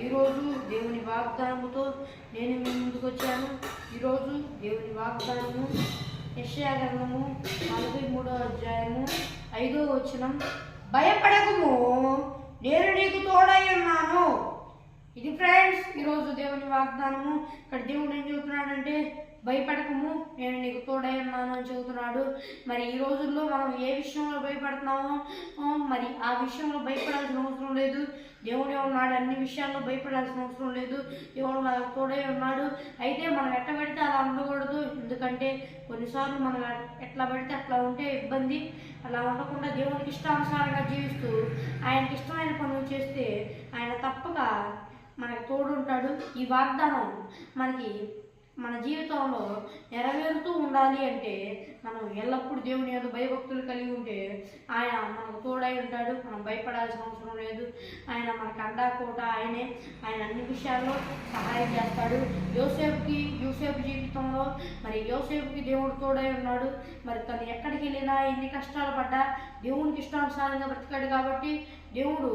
ఈరోజు దేవుని వాగ్దానముతో నేను మీ ముందుకు వచ్చాను. ఈరోజు దేవుని వాగ్దానము యెషయా గ్రంథము 43వ అధ్యాయము 5వ వచనం, భయపడకుము, నేను నీకు తోడై ఉన్నాను. ఇది ఫ్రెండ్స్ ఈరోజు దేవుని వాగ్దానము. ఇక్కడ దేవుడు ఏం చెబుతున్నాడంటే, భయపడకము, నేను నీకు తోడై ఉన్నాను అని చెబుతున్నాడు. మరి ఈ రోజుల్లో మనం ఏ విషయంలో భయపడుతున్నామో మరి ఆ విషయంలో భయపడాల్సిన అవసరం లేదు. దేవుడే ఉన్నాడు, అన్ని విషయాల్లో భయపడాల్సిన అవసరం లేదు. దేవుడు మనకు తోడై ఉన్నాడు. అయితే మనం ఎట్లా పడితే అలా ఉండకూడదు. ఎందుకంటే కొన్నిసార్లు మనం ఎట్లా పడితే అట్లా ఉంటే ఇబ్బంది. అలా ఉండకుండా దేవునికి ఇష్టానుసారంగా జీవిస్తూ ఆయనకి ఇష్టమైన పనులు చేస్తే ఆయన తప్పక మనకి తోడుంటాడు. ఈ వాగ్దానం మనకి మన జీవితంలో నెరవేరుతూ ఉండాలి అంటే మనం ఎల్లప్పుడూ దేవుని యొక్క భయభక్తులు కలిగి ఉంటే ఆయన మనకు తోడై ఉంటాడు. మనం భయపడాల్సిన అవసరం లేదు. ఆయన మనకు అండాకోట ఆయనే. ఆయన అన్ని విషయాల్లో సహాయం చేస్తాడు. యోసేపు జీవితంలో మరి యోసేపుకి దేవుడు తోడై ఉన్నాడు. మరి తను ఎక్కడికి వెళ్ళినా ఎన్ని కష్టాలు పడ్డా దేవునికి ఇష్టానుసారంగా బ్రతికాడు కాబట్టి దేవుడు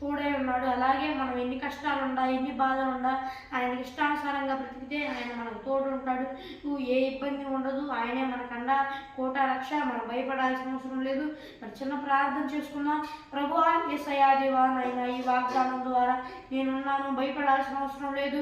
తోడై ఉన్నాడు. అలాగే మనం ఎన్ని కష్టాలు ఉన్నా ఎన్ని బాధలు ఉన్నా ఆయనకి ఇష్టానుసారంగా బ్రతికితే ఆయన మనకు తోడు ఉంటాడు. ఏ ఇబ్బంది ఉండదు. ఆయనే మనకన్నా కోట రక్ష. మనం భయపడాల్సిన అవసరం లేదు. మరి చిన్న ప్రార్థన చేసుకుందాం. ప్రభువా యేసయ్యా దేవా, నాయనా ఈ వాగ్దానం ద్వారా నేనున్నాను, భయపడాల్సిన అవసరం లేదు.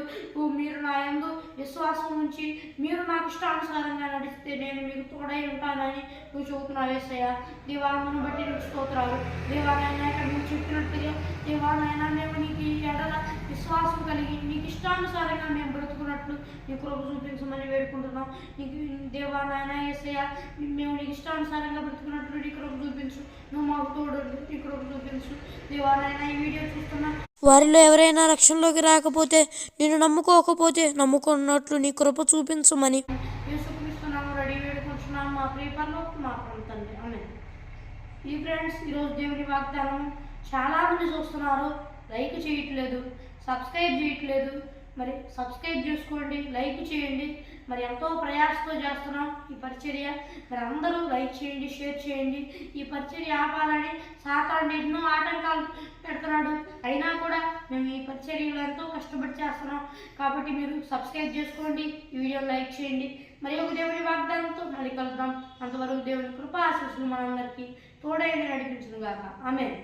మీరు నా యందు విశ్వాసం ఉంచి మీరు నాకు ఇష్టానుసారంగా నడిస్తే నేను మీకు తోడై ఉంటానని నువ్వు చెబుతున్నావు యేసయ్యా. దేవాను బట్టి నీకు స్తోత్రాలు. దేవా నాయనా ఇక్కడ నువ్వు చెప్పినట్టుగా దేవా నాయనా మేము నీకు ఈ ఎడల విశ్వాసం కలిగి నీకు ఇష్టానుసారంగా మేము బ్రతుకున్నట్లు నీ కృప చూపించమని వేడుకుంటున్నాం. నీకు దేవా నాయనా యేసయ్యా, మేము నీకు ఇష్టానుసారంగా బ్రతుకున్నట్లు నీ కృప చూపించు. నువ్వు మాకు తోడు, నీ కృప చూపించు. దేవా నాయనా ఈ వీడియో చూస్తున్నా వారిలో ఎవరైనా రక్షణలోకి రాకపోతే, నేను నమ్ముకోకపోతే నమ్ముకున్నట్లు నీ కృప చూపించమని యేసుక్రీస్తున్నాము రెడీ వేడుకుంటున్నాము మా ప్రియ పరలోక మా తండ్రి. ఆమేన్. ఈ ఫ్రెండ్స్ ఈరోజు దేవుని వాగ్దానం చాలామంది చూస్తున్నారు, లైక్ చేయట్లేదు, సబ్స్క్రైబ్ చేయట్లేదు. మరి సబ్స్క్రైబ్ చేసుకోండి, లైక్ చేయండి. మరి ఎంతో ప్రయాసతో చేస్తున్నాం ఈ పరిచర్య. మరి అందరూ లైక్ చేయండి, షేర్ చేయండి. ఈ పరిచర్య ఆపాలని సాతాను ఎన్నో ఆటంకాలు పెడుతున్నాడు. అయినా కూడా మేము ఈ పరిచర్యలో ఎంతో కష్టపడి చేస్తున్నాం. కాబట్టి మీరు సబ్స్క్రైబ్ చేసుకోండి, ఈ వీడియో లైక్ చేయండి. మరి ఒక దేవుని వాగ్దానంతో మళ్ళీ కలుద్దాం. అంతవరకు దేవుని కృపా ఆశీస్సులు మనందరికీ తోడైన నడిపించును గాక. ఆమేన్.